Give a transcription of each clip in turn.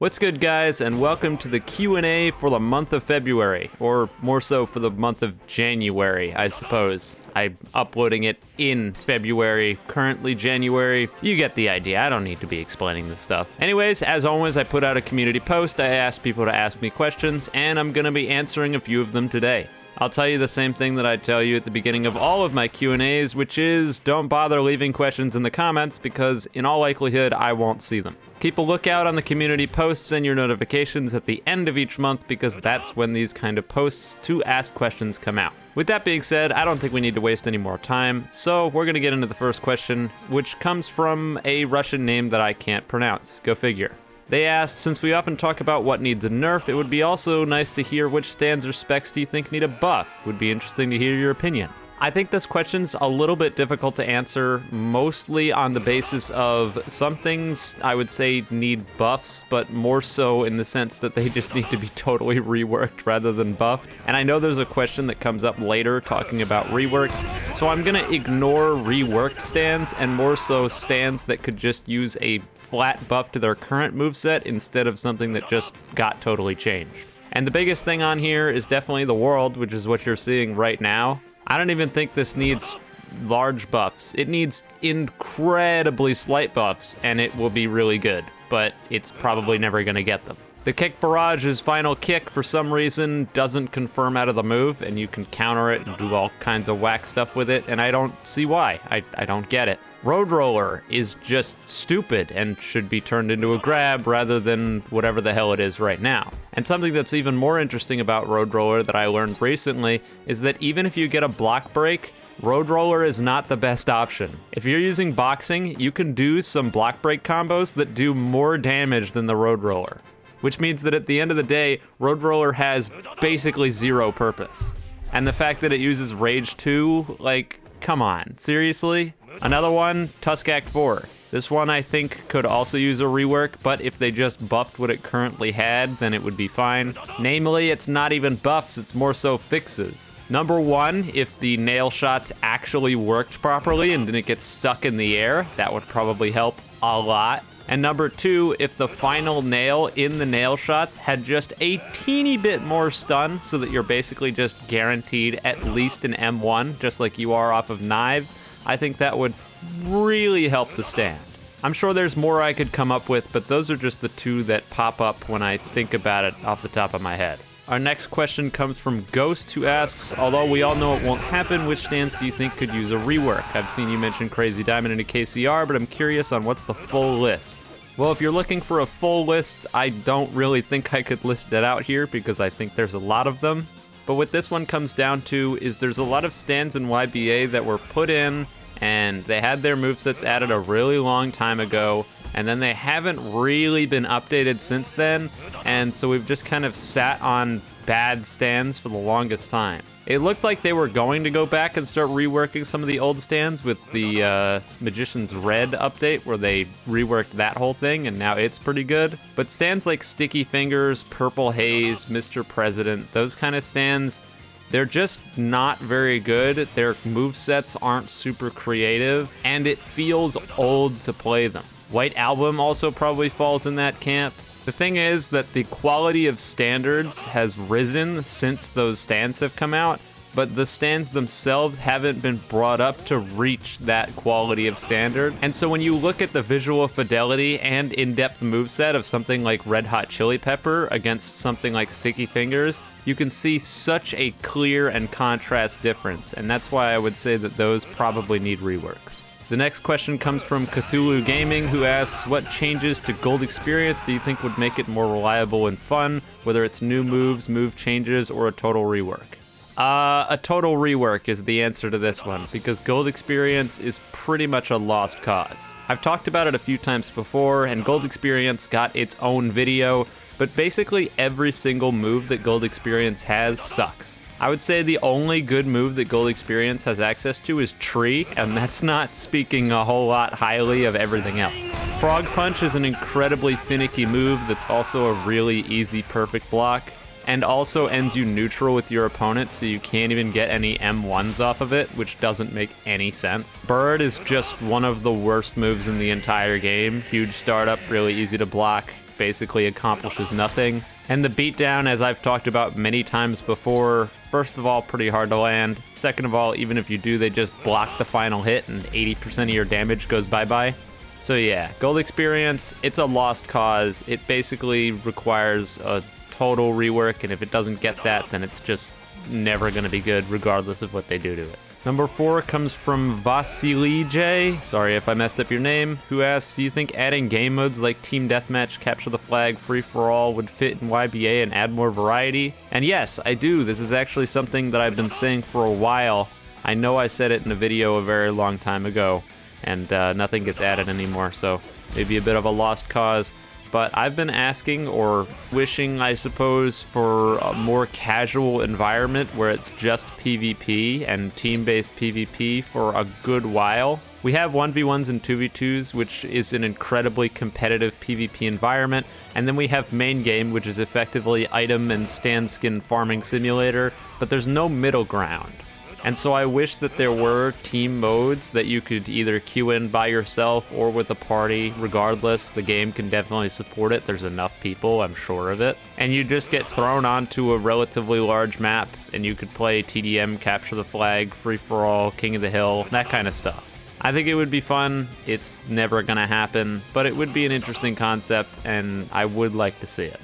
What's good, guys, and welcome to the Q&A for the month of February, or more so for the month of January, I suppose. I'm uploading it in February, currently January. You get the idea. I don't need to be explaining this stuff. Anyways, as always, I put out a community post. I asked people to ask me questions, and I'm going to be answering a few of them today. I'll tell you the same thing that I tell you at the beginning of all of my Q&As, which is don't bother leaving questions in the comments because in all likelihood, I won't see them. Keep a lookout on the community posts and your notifications at the end of each month because that's when these kind of posts to ask questions come out. With that being said, I don't think we need to waste any more time, so we're going to get into the first question, which comes from a Russian name that I can't pronounce. Go figure. They asked, since we often talk about what needs a nerf, it would be also nice to hear which stands or specs do you think need a buff. Would be interesting to hear your opinion. I think this question's a little bit difficult to answer, mostly on the basis of some things I would say need buffs, but more so in the sense that they just need to be totally reworked rather than buffed. And I know there's a question that comes up later talking about reworks, so I'm gonna ignore reworked stands and more so stands that could just use a flat buff to their current moveset instead of something that just got totally changed. And the biggest thing on here is definitely the world, which is what you're seeing right now. I don't even think this needs large buffs. It needs incredibly slight buffs, and it will be really good, but it's probably never going to get them. The kick barrage's final kick, for some reason, doesn't confirm out of the move, and you can counter it and do all kinds of whack stuff with it, and I don't see why. I don't get it. Road Roller is just stupid and should be turned into a grab rather than whatever the hell it is right now. And something that's even more interesting about Road Roller that I learned recently is that even if you get a block break, Road Roller is not the best option. If you're using boxing, you can do some block break combos that do more damage than the Road Roller, which means that at the end of the day, Road Roller has basically zero purpose. And the fact that it uses Rage 2, like, come on, seriously? Another one, Tusk Act 4. This one I think could also use a rework, but if they just buffed what it currently had, then it would be fine. Namely, it's not even buffs, it's more so fixes. Number one, if the nail shots actually worked properly and didn't get stuck in the air, that would probably help a lot. And number two, if the final nail in the nail shots had just a teeny bit more stun so that you're basically just guaranteed at least an M1, just like you are off of knives, I think that would really help the stand. I'm sure there's more I could come up with, but those are just the two that pop up when I think about it off the top of my head. Our next question comes from Ghost, who asks, although we all know it won't happen, which stands do you think could use a rework? I've seen you mention Crazy Diamond and a KCR, but I'm curious on what's the full list. Well, if you're looking for a full list, I don't really think I could list it out here because I think there's a lot of them. But what this one comes down to is there's a lot of stands in YBA that were put in and they had their movesets added a really long time ago, and then they haven't really been updated since then, and so we've just kind of sat on bad stands for the longest time. It looked like they were going to go back and start reworking some of the old stands with the Magician's Red update, where they reworked that whole thing, and now it's pretty good. But stands like Sticky Fingers, Purple Haze, Mr. President, those kind of stands, they're just not very good. Their movesets aren't super creative, and it feels old to play them. White Album also probably falls in that camp. The thing is that the quality of standards has risen since those stands have come out, but the stands themselves haven't been brought up to reach that quality of standard. And so when you look at the visual fidelity and in-depth moveset of something like Red Hot Chili Pepper against something like Sticky Fingers, you can see such a clear and contrast difference, and that's why I would say that those probably need reworks. The next question comes from Cthulhu Gaming, who asks, what changes to Gold Experience do you think would make it more reliable and fun, whether it's new moves, move changes, or a total rework? A total rework is the answer to this one, because Gold Experience is pretty much a lost cause. I've talked about it a few times before, and Gold Experience got its own video, but basically every single move that Gold Experience has sucks. I would say the only good move that Gold Experience has access to is Tree, and that's not speaking a whole lot highly of everything else. Frog Punch is an incredibly finicky move that's also a really easy perfect block, and also ends you neutral with your opponent, so you can't even get any M1s off of it, which doesn't make any sense. Bird is just one of the worst moves in the entire game. Huge startup, really easy to block. basically accomplishes nothing. And the beatdown, as I've talked about many times before, first of all, pretty hard to land. Second of all, even if you do, they just block the final hit and 80% of your damage goes bye-bye. So yeah, gold experience, it's a lost cause. It basically requires a total rework, and if it doesn't get that, then it's just never going to be good regardless of what they do to it. Number 4 comes from Vasily J, sorry if I messed up your name, who asks, do you think adding game modes like Team Deathmatch, Capture the Flag, Free-for-All would fit in YBA and add more variety? And yes, I do. This is actually something that I've been saying for a while. I know I said it in a video a very long time ago, and nothing gets added anymore, so maybe a bit of a lost cause. But I've been asking, or wishing, I suppose, for a more casual environment where it's just PvP and team-based PvP for a good while. We have 1v1s and 2v2s, which is an incredibly competitive PvP environment, and then we have main game, which is effectively item and stand skin farming simulator, but there's no middle ground. And so I wish that there were team modes that you could either queue in by yourself or with a party. Regardless, the game can definitely support it. There's enough people, I'm sure of it. And you just get thrown onto a relatively large map, and you could play TDM, Capture the Flag, Free-for-All, King of the Hill, that kind of stuff. I think it would be fun. It's never gonna happen, but it would be an interesting concept, and I would like to see it.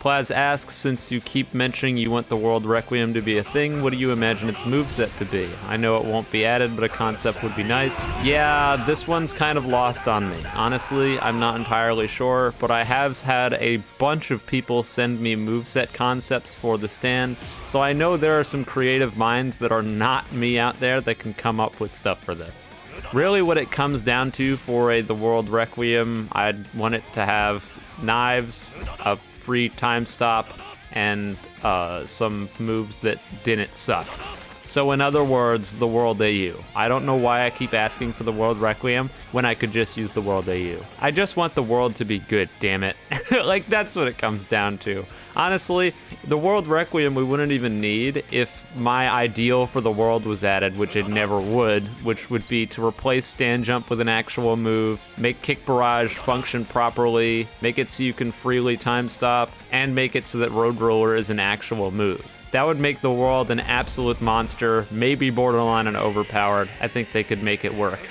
Plaz asks, since you keep mentioning you want the World Requiem to be a thing, what do you imagine its moveset to be? I know it won't be added, but a concept would be nice. Yeah, this one's kind of lost on me. Honestly, I'm not entirely sure, but I have had a bunch of people send me moveset concepts for the stand, so I know there are some creative minds that are not me out there that can come up with stuff for this. Really what it comes down to for the World Requiem, I'd want it to have knives, a free time stop, and some moves that didn't suck. So in other words, the World AU. I don't know why I keep asking for the World Requiem when I could just use the World AU. I just want the world to be good, damn it. Like, that's what it comes down to. Honestly, the World Requiem we wouldn't even need if my ideal for the world was added, which it never would, which would be to replace stand jump with an actual move, make kick barrage function properly, make it so you can freely time stop, and make it so that road roller is an actual move. That would make the world an absolute monster, maybe borderline and overpowered. I think they could make it work.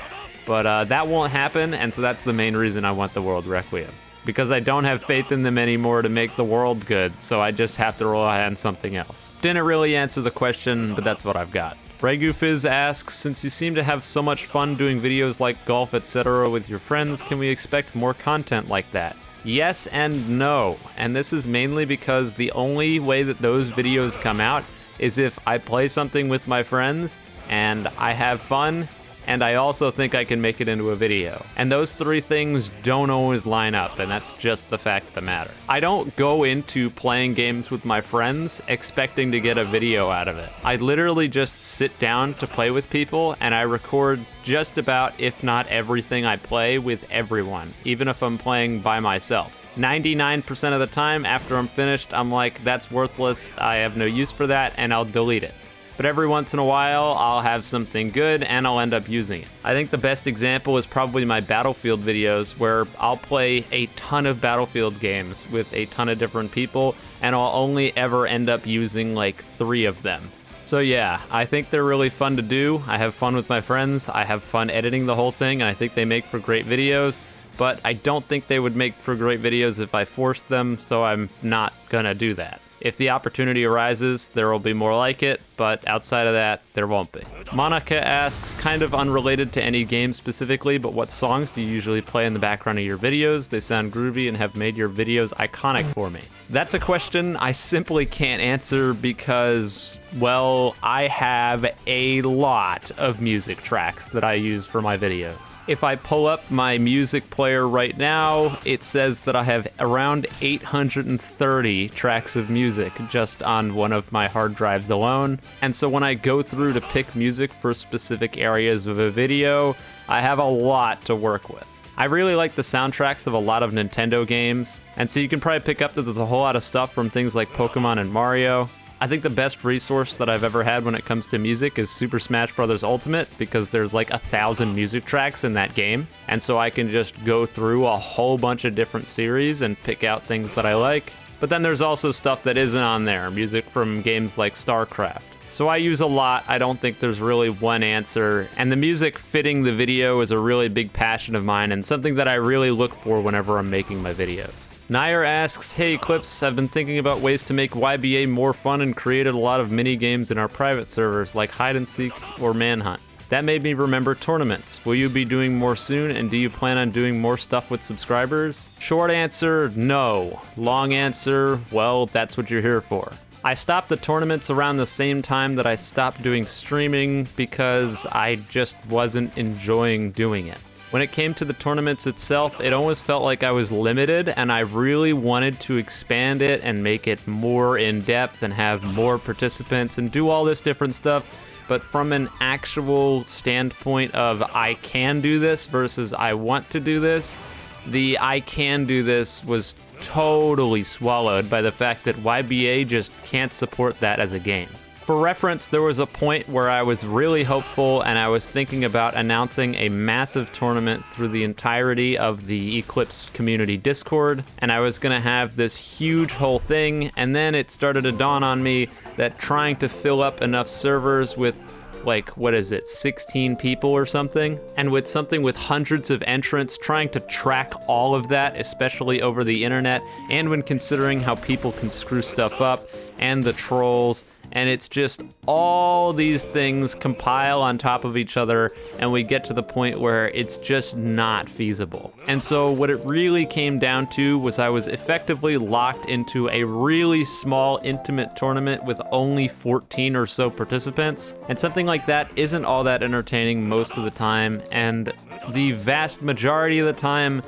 But that won't happen, and so that's the main reason I want the World Requiem. Because I don't have faith in them anymore to make the world good, so I just have to rely on something else. Didn't really answer the question, but that's what I've got. Regufizz asks, since you seem to have so much fun doing videos like golf, etc. with your friends, can we expect more content like that? Yes and no, and this is mainly because the only way that those videos come out is if I play something with my friends and I have fun, and I also think I can make it into a video. And those three things don't always line up, and that's just the fact of the matter. I don't go into playing games with my friends expecting to get a video out of it. I literally just sit down to play with people, and I record just about, if not everything I play with everyone, even if I'm playing by myself. 99% of the time, after I'm finished, I'm like, that's worthless, I have no use for that, and I'll delete it. But every once in a while, I'll have something good and I'll end up using it. I think the best example is probably my Battlefield videos, where I'll play a ton of Battlefield games with a ton of different people, and I'll only ever end up using like 3 of them. So yeah, I think they're really fun to do. I have fun with my friends. I have fun editing the whole thing, and I think they make for great videos. But I don't think they would make for great videos if I forced them, so I'm not gonna do that. If the opportunity arises, there will be more like it, but outside of that, there won't be. Monica asks, kind of unrelated to any game specifically, but what songs do you usually play in the background of your videos? They sound groovy and have made your videos iconic for me. That's a question I simply can't answer because, well, I have a lot of music tracks that I use for my videos. If I pull up my music player right now, it says that I have around 830 tracks of music just on one of my hard drives alone. And so when I go through to pick music for specific areas of a video, I have a lot to work with. I really like the soundtracks of a lot of Nintendo games, and so you can probably pick up that there's a whole lot of stuff from things like Pokemon and Mario. I think the best resource that I've ever had when it comes to music is Super Smash Bros. Ultimate, because there's like 1,000 music tracks in that game. And so I can just go through a whole bunch of different series and pick out things that I like. But then there's also stuff that isn't on there, music from games like StarCraft. So I use a lot. I don't think there's really one answer. And the music fitting the video is a really big passion of mine and something that I really look for whenever I'm making my videos. Nair asks, hey Eclipse, I've been thinking about ways to make YBA more fun and created a lot of mini games in our private servers like hide and seek or manhunt. That made me remember tournaments. Will you be doing more soon, and do you plan on doing more stuff with subscribers? Short answer, no. Long answer, well, that's what you're here for. I stopped the tournaments around the same time that I stopped doing streaming because I just wasn't enjoying doing it. When it came to the tournaments itself, it almost felt like I was limited, and I really wanted to expand it and make it more in-depth and have more participants and do all this different stuff. But from an actual standpoint of I can do this versus I want to do this, the I can do this was totally swallowed by the fact that YBA just can't support that as a game. For reference, there was a point where I was really hopeful and I was thinking about announcing a massive tournament through the entirety of the Eclipse community Discord, and I was going to have this huge whole thing, and then it started to dawn on me that trying to fill up enough servers with 16 people or something, and with something with hundreds of entrants, trying to track all of that, especially over the internet, and when considering how people can screw stuff up, and the trolls, and it's just all these things compile on top of each other, and we get to the point where it's just not feasible. And so what it really came down to was I was effectively locked into a really small, intimate tournament with only 14 or so participants, and something like that isn't all that entertaining most of the time, and the vast majority of the time,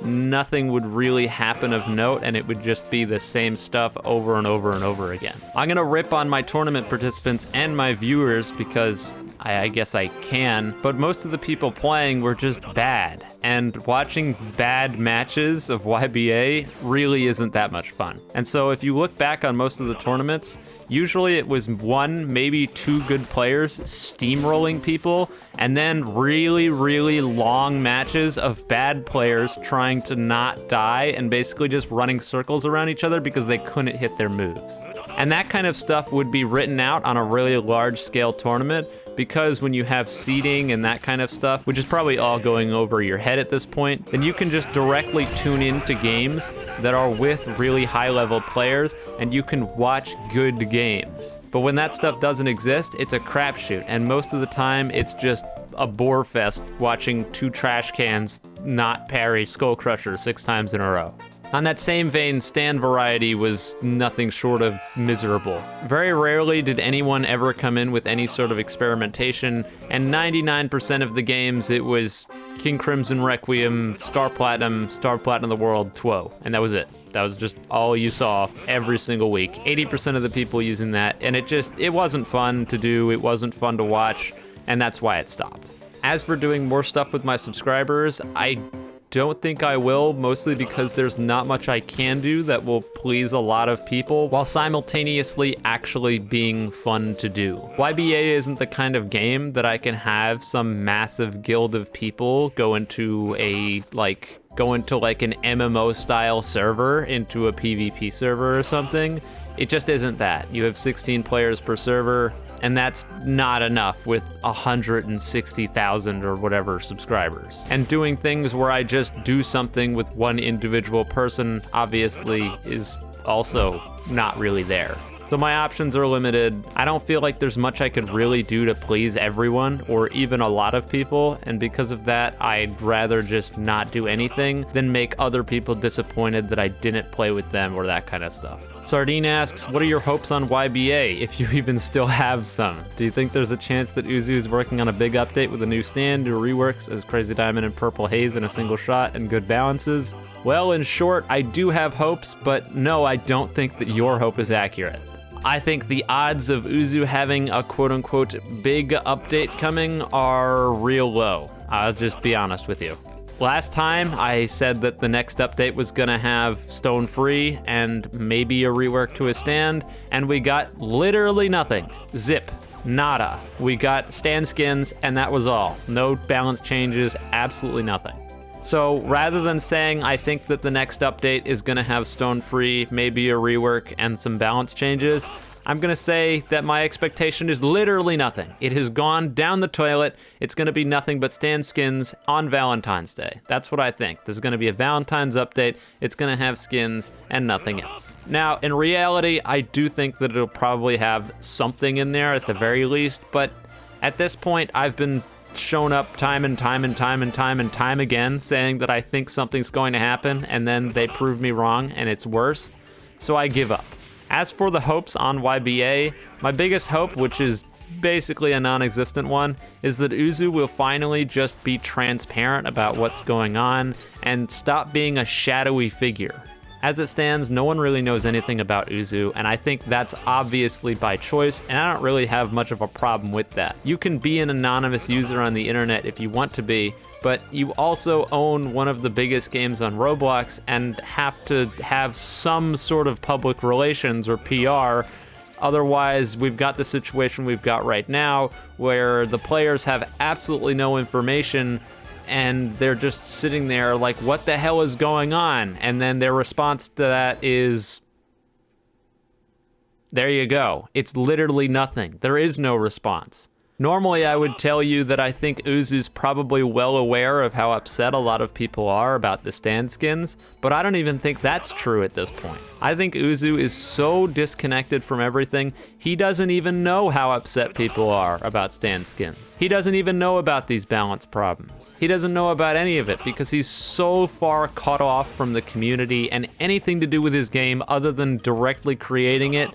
nothing would really happen of note, and it would just be the same stuff over and over and over again. I'm gonna rip on my tournament participants and my viewers because I guess I can, but most of the people playing were just bad, and watching bad matches of YBA really isn't that much fun. And so if you look back on most of the tournaments, usually it was one, maybe two good players steamrolling people, and then really, really long matches of bad players trying to not die and basically just running circles around each other because they couldn't hit their moves. And that kind of stuff would be written out on a really large-scale tournament, because when you have seeding and that kind of stuff, which is probably all going over your head at this point, then you can just directly tune into games that are with really high-level players, and you can watch good games. But when that stuff doesn't exist, it's a crapshoot, and most of the time, it's just a bore fest watching two trash cans not parry Skull Crusher 6 times in a row. On that same vein, stand variety was nothing short of miserable. Very rarely did anyone ever come in with any sort of experimentation, and 99% of the games it was King Crimson Requiem, Star Platinum of the World, TWO, and that was it. That was just all you saw every single week. 80% of the people using that, and it wasn't fun to do, it wasn't fun to watch, and that's why it stopped. As for doing more stuff with my subscribers, I don't think I will, mostly because there's not much I can do that will please a lot of people while simultaneously actually being fun to do. YBA isn't the kind of game that I can have some massive guild of people go into an MMO style server into a PvP server or something. It just isn't that. You have 16 players per server, and that's not enough with 160,000 or whatever subscribers. And doing things where I just do something with one individual person obviously is also not really there. So my options are limited. I don't feel like there's much I could really do to please everyone or even a lot of people, and because of that, I'd rather just not do anything than make other people disappointed that I didn't play with them or that kind of stuff. Sardine asks, what are your hopes on YBA, if you even still have some? Do you think there's a chance that Uzu is working on a big update with a new stand or reworks as Crazy Diamond and Purple Haze in a single shot and good balances? Well, in short, I do have hopes, but no, I don't think that your hope is accurate. I think the odds of Uzu having a quote-unquote big update coming are real low. I'll just be honest with you. Last time I said that the next update was gonna have stone free and maybe a rework to a stand, and we got literally nothing. Zip. Nada. We got stand skins and that was all. No balance changes, absolutely nothing. So rather than saying I think that the next update is gonna have stone free, maybe a rework and some balance changes, I'm gonna say that my expectation is literally nothing. It has gone down the toilet. It's gonna be nothing but stand skins on Valentine's Day. That's what I think. There's gonna be a Valentine's update. It's gonna have skins and nothing else. Now, in reality, I do think that it'll probably have something in there at the very least, but at this point, I've been shown up time and time again saying that I think something's going to happen, and then they prove me wrong and it's worse, so I give up. As for the hopes on YBA, my biggest hope, which is basically a non-existent one, is that Uzu will finally just be transparent about what's going on and stop being a shadowy figure. As it stands, no one really knows anything about Uzu, and I think that's obviously by choice, and I don't really have much of a problem with that. You can be an anonymous user on the internet if you want to be, but you also own one of the biggest games on Roblox and have to have some sort of public relations or PR. Otherwise, we've got the situation we've got right now where the players have absolutely no information and they're just sitting there like, what the hell is going on? And then their response to that is, there you go. It's literally nothing. There is no response. Normally, I would tell you that I think Uzu's probably well aware of how upset a lot of people are about the stand skins, but I don't even think that's true at this point. I think Uzu is so disconnected from everything, he doesn't even know how upset people are about stand skins. He doesn't even know about these balance problems. He doesn't know about any of it because he's so far cut off from the community and anything to do with his game other than directly creating it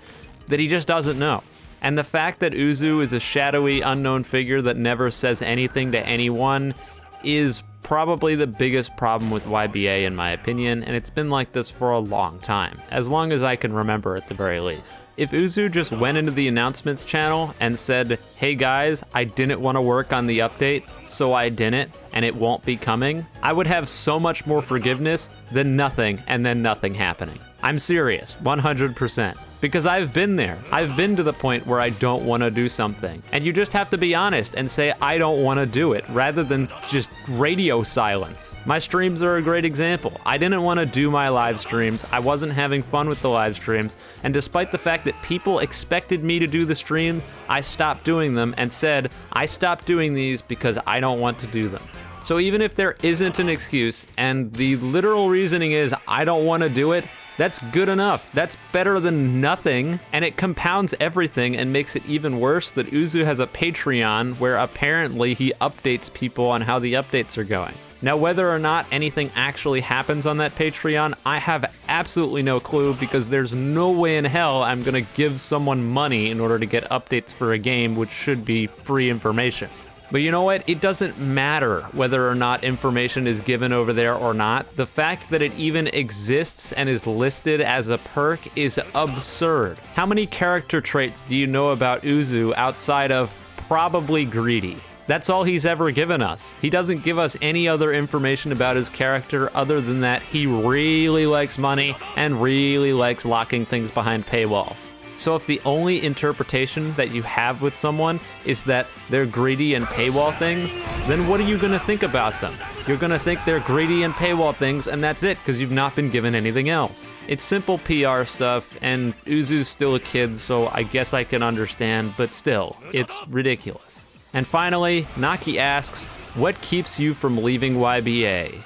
that he just doesn't know. And the fact that Uzu is a shadowy, unknown figure that never says anything to anyone is probably the biggest problem with YBA in my opinion, and it's been like this for a long time, as long as I can remember at the very least. If Uzu just went into the announcements channel and said, hey guys, I didn't want to work on the update, so I didn't, and it won't be coming, I would have so much more forgiveness than nothing and then nothing happening. I'm serious, 100%. Because I've been there. I've been to the point where I don't want to do something. And you just have to be honest and say, I don't want to do it, rather than just radio silence. My streams are a great example. I didn't want to do my live streams. I wasn't having fun with the live streams. And despite the fact that people expected me to do the streams, I stopped doing them and said, I stopped doing these because I don't want to do them. So even if there isn't an excuse, and the literal reasoning is, I don't want to do it, that's good enough. That's better than nothing, and it compounds everything and makes it even worse that Uzu has a Patreon where apparently he updates people on how the updates are going. Now, whether or not anything actually happens on that Patreon, I have absolutely no clue because there's no way in hell I'm gonna give someone money in order to get updates for a game which should be free information. But you know what? It doesn't matter whether or not information is given over there or not. The fact that it even exists and is listed as a perk is absurd. How many character traits do you know about Uzu outside of probably greedy? That's all he's ever given us. He doesn't give us any other information about his character other than that he really likes money and really likes locking things behind paywalls. So if the only interpretation that you have with someone is that they're greedy and paywall things, then what are you gonna think about them? You're gonna think they're greedy and paywall things, and that's it, because you've not been given anything else. It's simple PR stuff, and Uzu's still a kid, so I guess I can understand, but still, it's ridiculous. And finally, Naki asks, what keeps you from leaving YBA?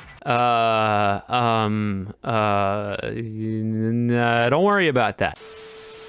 Don't worry about that.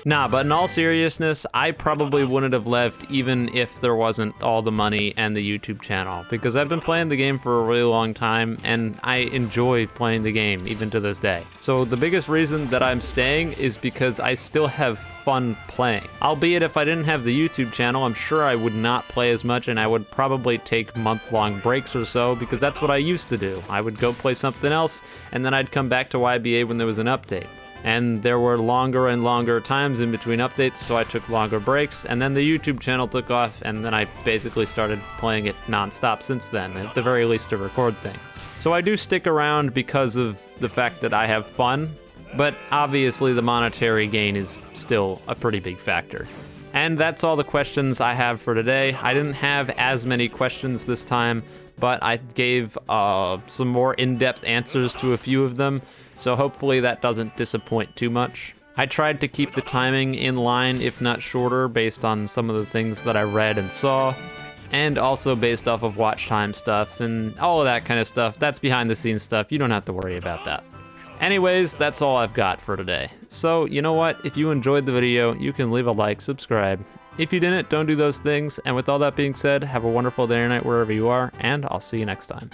Nah, but in all seriousness, I probably wouldn't have left even if there wasn't all the money and the YouTube channel, because I've been playing the game for a really long time, and I enjoy playing the game even to this day. So the biggest reason that I'm staying is because I still have fun playing. Albeit if I didn't have the YouTube channel, I'm sure I would not play as much, and I would probably take month-long breaks or so, because that's what I used to do. I would go play something else, and then I'd come back to YBA when there was an update. And there were longer and longer times in between updates, so I took longer breaks, and then the YouTube channel took off, and then I basically started playing it non-stop since then, at the very least to record things. So I do stick around because of the fact that I have fun, but obviously the monetary gain is still a pretty big factor. And that's all the questions I have for today. I didn't have as many questions this time, but I gave some more in-depth answers to a few of them, so hopefully that doesn't disappoint too much. I tried to keep the timing in line, if not shorter, based on some of the things that I read and saw, and also based off of watch time stuff and all of that kind of stuff. That's behind the scenes stuff. You don't have to worry about that. Anyways, that's all I've got for today. So, you know what? If you enjoyed the video, you can leave a like, subscribe. If you didn't, don't do those things. And with all that being said, have a wonderful day or night wherever you are, and I'll see you next time.